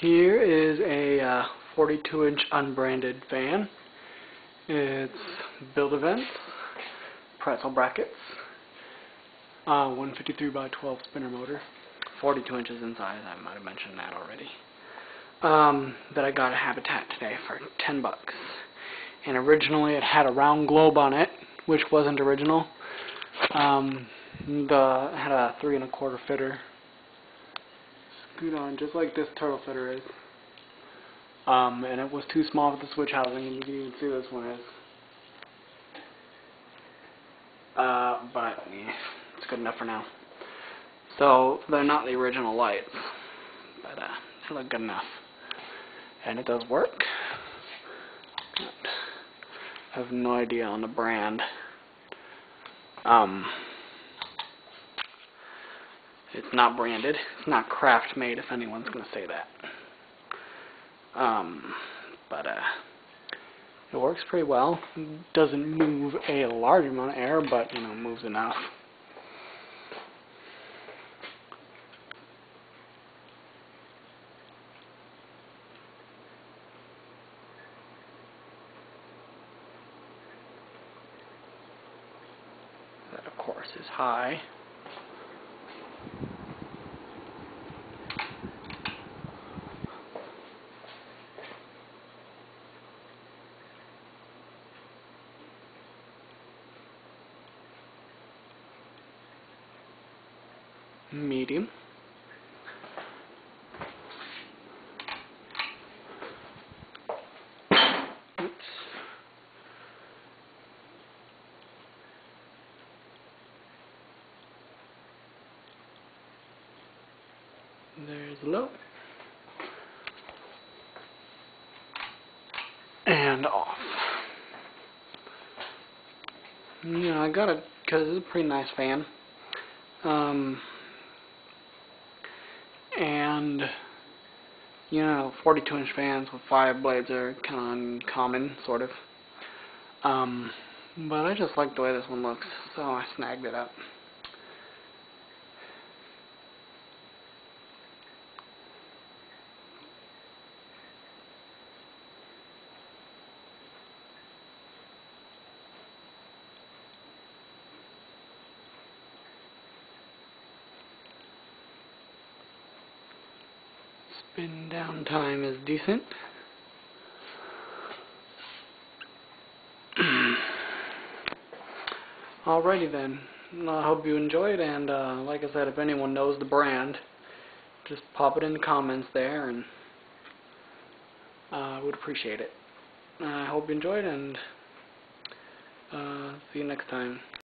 Here is a 42-inch unbranded fan. It's Build-A-Vent, pretzel brackets, 153 by 12 spinner motor, 42 inches in size. I might have mentioned that already. That I got at Habitat today for $10. And originally it had a round globe on it, which wasn't original. It had a 3 1/4 fitter. Scoot on, just like this turtle fitter is. And it was too small for the switch housing, and you can even see this one is. But yeah, it's good enough for now. So they're not the original lights, but they look good enough, and it does work. I have no idea on the brand. It's not branded. It's not craft made, if anyone's going to say that. But it works pretty well. It doesn't move a large amount of air, but moves enough. That, of course, is high. Medium. Oops. There's low. And off. I got it because it's a pretty nice fan. And 42-inch fans with 5 blades are kind of uncommon, sort of. But I just like the way this one looks, so I snagged it up. Spin down time is decent. Alrighty then. I hope you enjoyed, and like I said, if anyone knows the brand, just pop it in the comments there, and I would appreciate it. I hope you enjoyed, and see you next time.